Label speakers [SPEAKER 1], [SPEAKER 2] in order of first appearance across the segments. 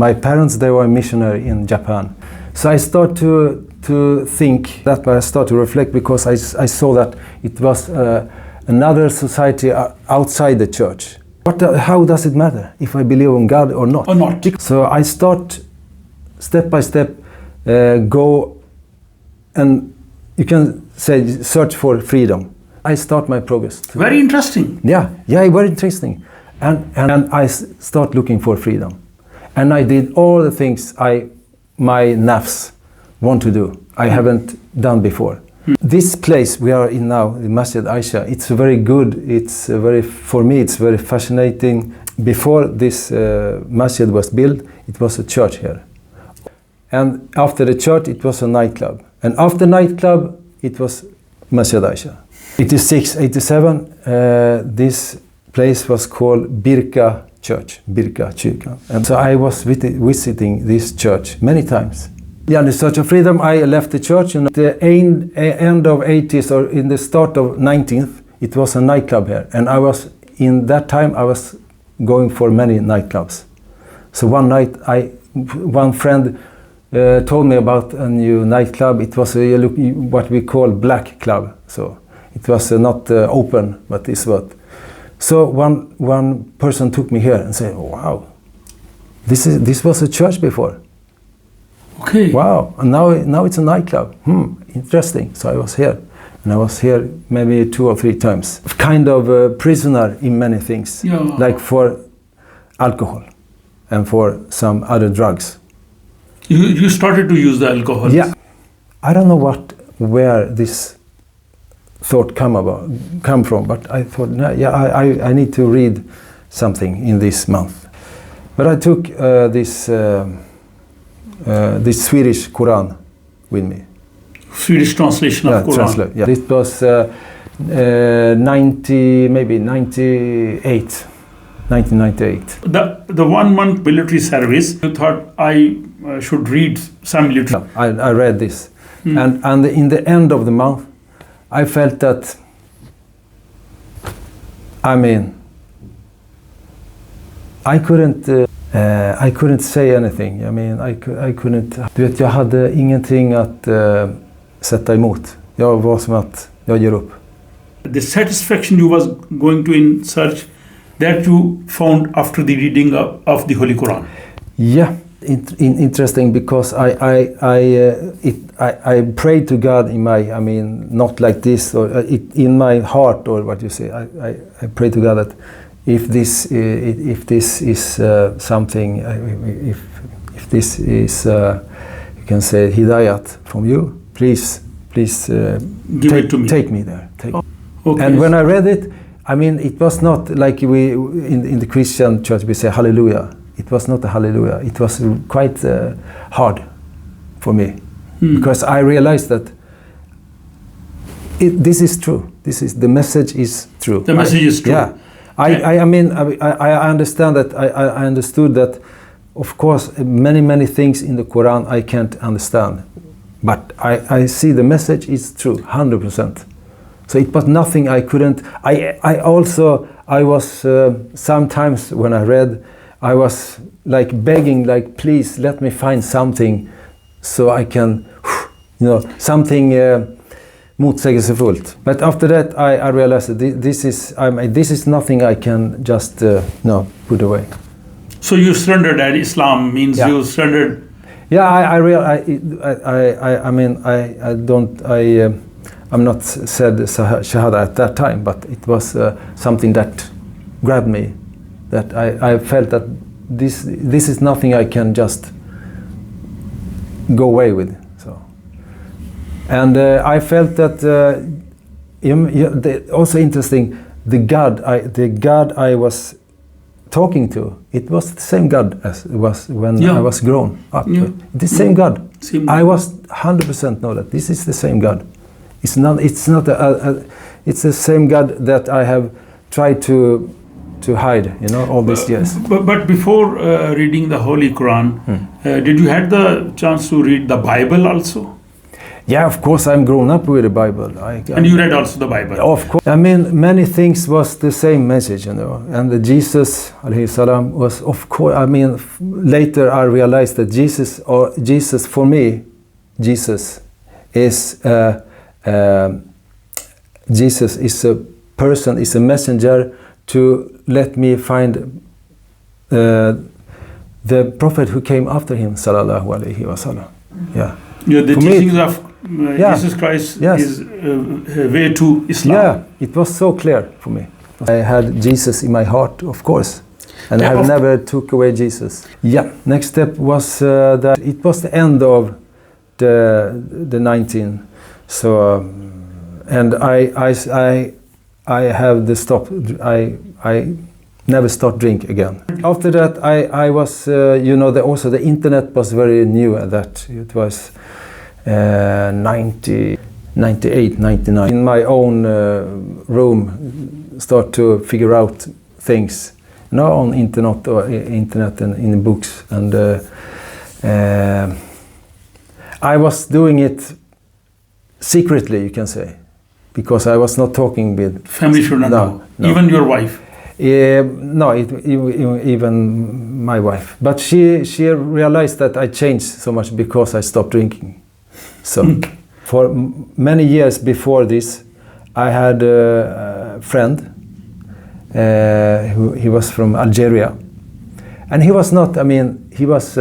[SPEAKER 1] My parents, they were missionary in Japan. So I start to think that, but I start to reflect because I saw that it was another society outside the church. How does it matter if I believe in God or not? So I start step by step, go and you can say search for freedom. I start my progress.
[SPEAKER 2] Very interesting.
[SPEAKER 1] Yeah, very interesting. And I start looking for freedom. And I did all the things my nafs want to do. I haven't done before. This place we are in now, the Masjid Aisha, it's very good. For me, it's very fascinating. Before this masjid was built, it was a church here. And after the church, it was a nightclub. And after nightclub, it was Masjid Aisha. 86, 87, this place was called Birka Church, Birka Kyrkan. And so I was visiting this church many times. Yeah, in the search of freedom, I left the church. And at the end of 80s or in the start of 19th, it was a nightclub here. And in that time, I was going for many nightclubs. So one night, one friend told me about a new nightclub. It was what we call black club. So it was not open, but it's what. So one person took me here and said, oh, "Wow, this was a church before."
[SPEAKER 2] Okay.
[SPEAKER 1] Wow, and now it's a nightclub. Interesting. So I was here, and I was here maybe 2 or 3 times. Kind of a prisoner in many things, like for alcohol and for some other drugs.
[SPEAKER 2] You started to use the alcohol.
[SPEAKER 1] Yeah, I don't know where this thought come from, but I thought, I need to read something in this month. But I took this Swedish Quran with me.
[SPEAKER 2] Swedish translation of Quran.
[SPEAKER 1] Yeah. It was 1998.
[SPEAKER 2] The 1 month military service, you thought I should read some literature.
[SPEAKER 1] I read this, and in the end of the month, I felt that, I couldn't say anything. I couldn't. Du vet, jag hade ingenting att sätta emot. Jag var som att jag ger upp.
[SPEAKER 2] The satisfaction you was going to in search that you found after the reading of the Holy Quran.
[SPEAKER 1] Yeah. Interesting because I prayed to God in my, not like this or in my heart or what you say. I pray to God that if this is something, if this is you can say hidayat from you, please
[SPEAKER 2] give it to me.
[SPEAKER 1] Take me there.
[SPEAKER 2] Okay.
[SPEAKER 1] And when I read it, it was not like we in the Christian church we say hallelujah. It was not a hallelujah. It was quite hard for me because I realized that this is true. The message is true.
[SPEAKER 2] The message is true.
[SPEAKER 1] Yeah, I understand that. I understood that. Of course, many things in the Quran I can't understand, but I see the message is true, 100%. So it was nothing I couldn't. I was sometimes when I read. I was like begging, like, please let me find something so I can, something motsägelsefullt. But after that, I realized that this is nothing I can just put away. So
[SPEAKER 2] you surrendered at Islam means you surrendered.
[SPEAKER 1] Yeah, I'm not said shahada at that time, but it was something that grabbed me. That I felt that this is nothing I can just go away with. So, and I felt that also interesting. The God I was talking to, it was the same God as it was when I was grown up. Yeah. The same God. I was 100% know that this is the same God. It's not. It's the same God that I have tried to hide, all these years.
[SPEAKER 2] But before reading the Holy Quran, did you had the chance to read the Bible also?
[SPEAKER 1] Yeah, of course, I'm grown up with the Bible.
[SPEAKER 2] And you read also the Bible?
[SPEAKER 1] Of course. I mean, many things was the same message, you know. And the Jesus, alayhi salam, was, of course, I mean, later I realized that Jesus, for me, Jesus is a person, is a messenger to let me find the prophet who came after him, sallallahu alaihi wasallam. Yeah.
[SPEAKER 2] Yeah, the
[SPEAKER 1] For
[SPEAKER 2] teachings
[SPEAKER 1] me,
[SPEAKER 2] of
[SPEAKER 1] yeah.
[SPEAKER 2] Jesus Christ
[SPEAKER 1] Yes.
[SPEAKER 2] is way to Islam.
[SPEAKER 1] Yeah, it was so clear for me. I had Jesus in my heart, of course, and
[SPEAKER 2] Yeah,
[SPEAKER 1] I have never took away Jesus. Yeah. Next step was that it was the end of the 19. So, and I have the stop. I never start drink again. After that, I was, you know, also the internet was very new at that. It was 98, 99. In my own room, start to figure out things, you know, on internet and in books. And I was doing it secretly, you can say, because I was not talking with
[SPEAKER 2] Family should not know.
[SPEAKER 1] No.
[SPEAKER 2] Even your wife.
[SPEAKER 1] No, even my wife. But she realized that I changed so much because I stopped drinking. So, for many years before this, I had a friend. He was from Algeria, and he was not. I mean, he was.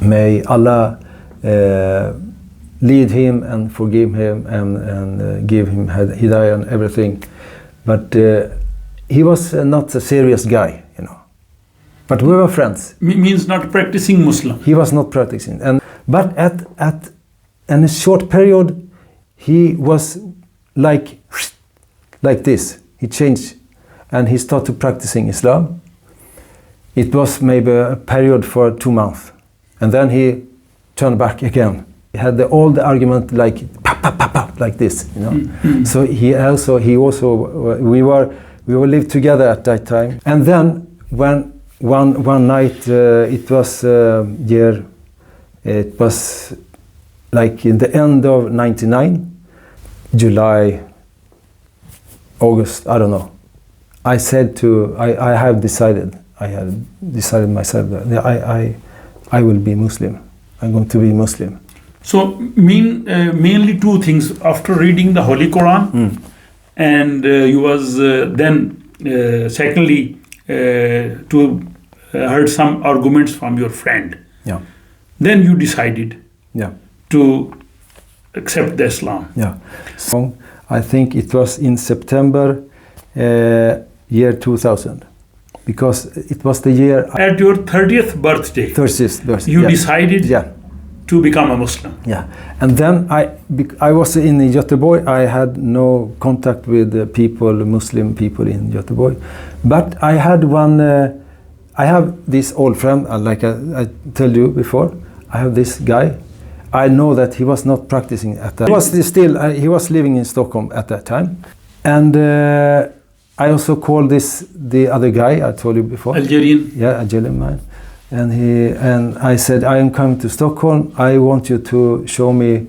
[SPEAKER 1] May Allah lead him and forgive him and give him hidayah and everything. But he was not a serious guy, you know. But we were friends.
[SPEAKER 2] Means not practicing Muslim.
[SPEAKER 1] He was not practicing, but in a short period, he was like this. He changed, and he started practicing Islam. It was maybe a period for 2 months, and then he turned back again. He had all the argument like like this, you know.
[SPEAKER 2] Mm-hmm.
[SPEAKER 1] So we lived together at that time, and then when one night it was like in the end of 99, July, August, I don't know. I said I had decided myself that I will be Muslim. I'm going to be Muslim.
[SPEAKER 2] So mainly two things. After reading the Holy Quran, and you was then secondly to heard some arguments from your friend.
[SPEAKER 1] Yeah.
[SPEAKER 2] Then you decided.
[SPEAKER 1] Yeah.
[SPEAKER 2] To accept the Islam.
[SPEAKER 1] Yeah. So I think it was in September year 2000, because it was the year
[SPEAKER 2] at your 30th birthday.
[SPEAKER 1] 30th birthday.
[SPEAKER 2] You decided.
[SPEAKER 1] Yeah.
[SPEAKER 2] To become a Muslim.
[SPEAKER 1] Yeah, and then I was in Göteborg. I had no contact with Muslim people in Göteborg, but I had one. I have this old friend, like I told you before. I have this guy. I know that he was not practicing at that. He was living in Stockholm at that time, and I also called the other guy I told you before.
[SPEAKER 2] Algerian.
[SPEAKER 1] Yeah, Algerian man. And I said, I am coming to Stockholm. I want you to show me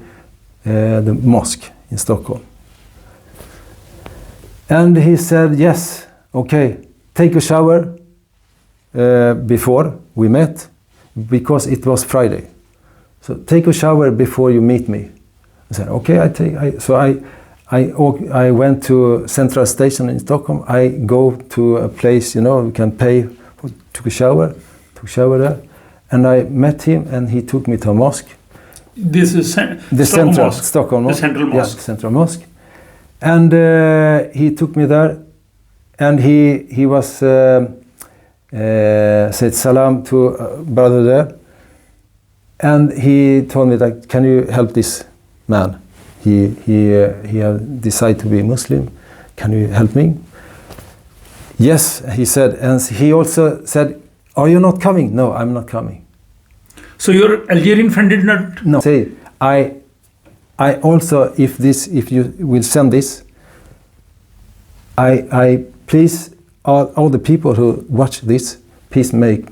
[SPEAKER 1] the mosque in Stockholm. And he said, yes, okay, take a shower before we met, because it was Friday. So take a shower before you meet me. I said, okay, I went to Central Station in Stockholm. I go to a place, you know, you can pay, took a shower. There, and I met him, and he took me to a mosque.
[SPEAKER 2] This is
[SPEAKER 1] Stockholm Mosque.
[SPEAKER 2] The central mosque.
[SPEAKER 1] Yeah, central mosque. And he took me there, and he was said salam to a brother there, and he told me that, can you help this man? He decided to be Muslim. Can you help me? Yes, he said, and he also said, are you not coming? No, I'm not coming.
[SPEAKER 2] So your Algerian friend did not?
[SPEAKER 1] No. Say, I also, if you will send this, I please all the people who watch this, please make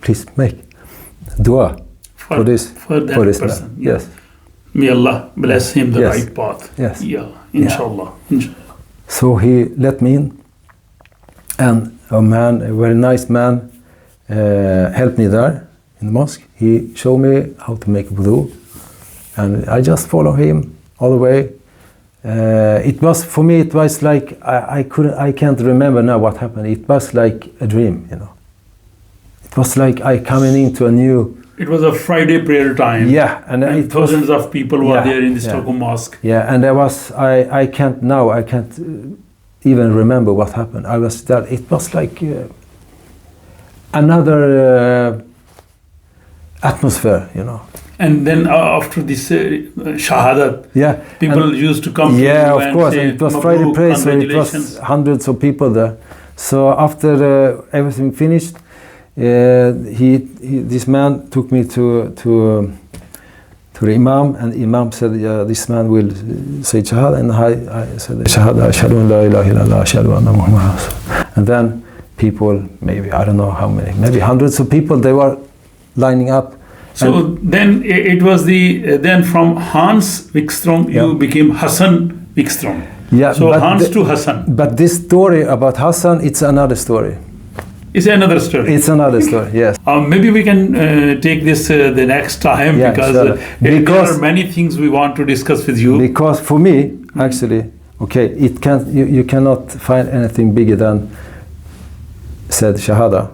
[SPEAKER 1] dua for this
[SPEAKER 2] person.
[SPEAKER 1] Yes.
[SPEAKER 2] May Allah bless him the
[SPEAKER 1] Yes.
[SPEAKER 2] right path.
[SPEAKER 1] Yes.
[SPEAKER 2] Yeah, inshallah. Inshallah.
[SPEAKER 1] So he let me in, and a man, a very nice man, helped me there in the mosque. He showed me how to make wudu, and I just follow him all the way. It was, for me, it was like I can't remember now what happened. It was like a dream, you know. It was like I coming into a new.
[SPEAKER 2] It was a Friday prayer time.
[SPEAKER 1] Yeah, and it was,
[SPEAKER 2] thousands of people were there in the
[SPEAKER 1] yeah.
[SPEAKER 2] Stockholm mosque.
[SPEAKER 1] Yeah, and I can't now, I can't even remember what happened. I was that, it was like another atmosphere, you know.
[SPEAKER 2] And then after this shahada,
[SPEAKER 1] Yeah,
[SPEAKER 2] people used to come to you
[SPEAKER 1] of
[SPEAKER 2] and
[SPEAKER 1] course,
[SPEAKER 2] say,
[SPEAKER 1] it was
[SPEAKER 2] "Mabruk,
[SPEAKER 1] Friday prayer, so it was
[SPEAKER 2] congratulations."
[SPEAKER 1] hundreds of people there. So after everything finished, this man took me to the imam, and imam said, this man will say shahada, and I said shahada, ashhadu an la ilaha illallah, ashhadu anna Muhammadan Rasulullah. And then people, maybe I don't know how many, maybe hundreds of people, they were lining up.
[SPEAKER 2] So then it was then from Hans Vikström you became Hassan Vikström.
[SPEAKER 1] Yeah,
[SPEAKER 2] so Hans to Hassan.
[SPEAKER 1] But this story about Hassan, it's another story.
[SPEAKER 2] It's another story.
[SPEAKER 1] It's another story, yes.
[SPEAKER 2] Maybe we can take this the next time,
[SPEAKER 1] Yeah,
[SPEAKER 2] because
[SPEAKER 1] sure.
[SPEAKER 2] there are many things we want to discuss with you.
[SPEAKER 1] Because for me, actually, okay, it can't. You cannot find anything bigger than said shahada,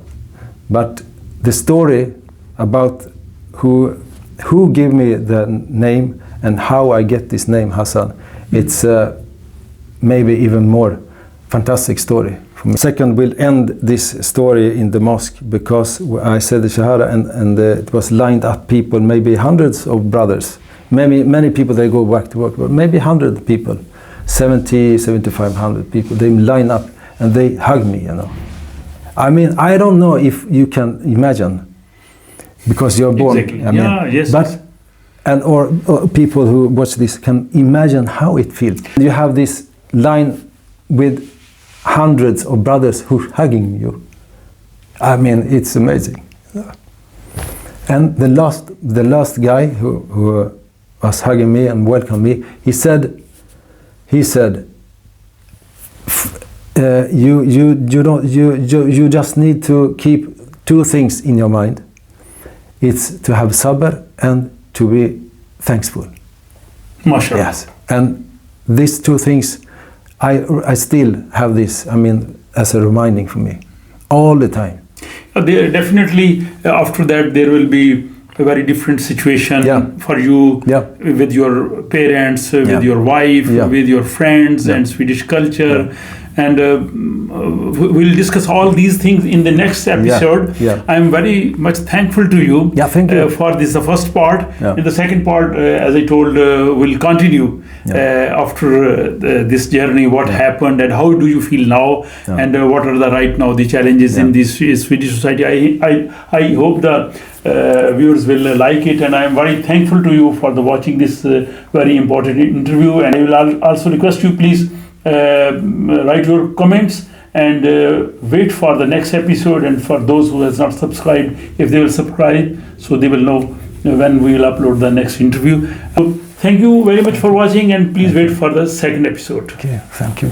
[SPEAKER 1] but the story about who gave me the name and how I get this name Hassan, it's maybe even more fantastic story. Second, we'll end this story in the mosque, because I said the shahada, and it was lined up people, maybe hundreds of brothers, many people, they go back to work, but maybe 100 people, 7,500 people, they line up and they hug me, you know. I mean, I don't know if you can imagine, because you're born.
[SPEAKER 2] Exactly.
[SPEAKER 1] I mean,
[SPEAKER 2] yeah, yes.
[SPEAKER 1] But or people who watch this can imagine how it feels. You have this line with hundreds of brothers who are hugging you. I mean, it's amazing. And the last guy who was hugging me and welcomed me, he said, you just need to keep two things in your mind. It's to have sabr and to be thankful.
[SPEAKER 2] MashaAllah.
[SPEAKER 1] Yes, and these two things, I still have this, I mean, as a reminding for me, all the time.
[SPEAKER 2] There definitely after that there will be a very different situation for you with your parents, with your wife, with your friends and Swedish culture. And we'll discuss all these things in the next episode. I'm very much thankful to you,
[SPEAKER 1] thank you.
[SPEAKER 2] for this, the first part. In the second part, as I told, we'll continue after this journey, what happened and how do you feel now, and what are the right now the challenges in this Swedish society. I hope the viewers will like it, and I'm very thankful to you for the watching this very important interview. And I will also request you, please write your comments and wait for the next episode, and for those who has not subscribed, if they will subscribe, so they will know when we will upload the next interview. So thank you very much for watching, and please wait for the second episode.
[SPEAKER 1] Okay, thank you.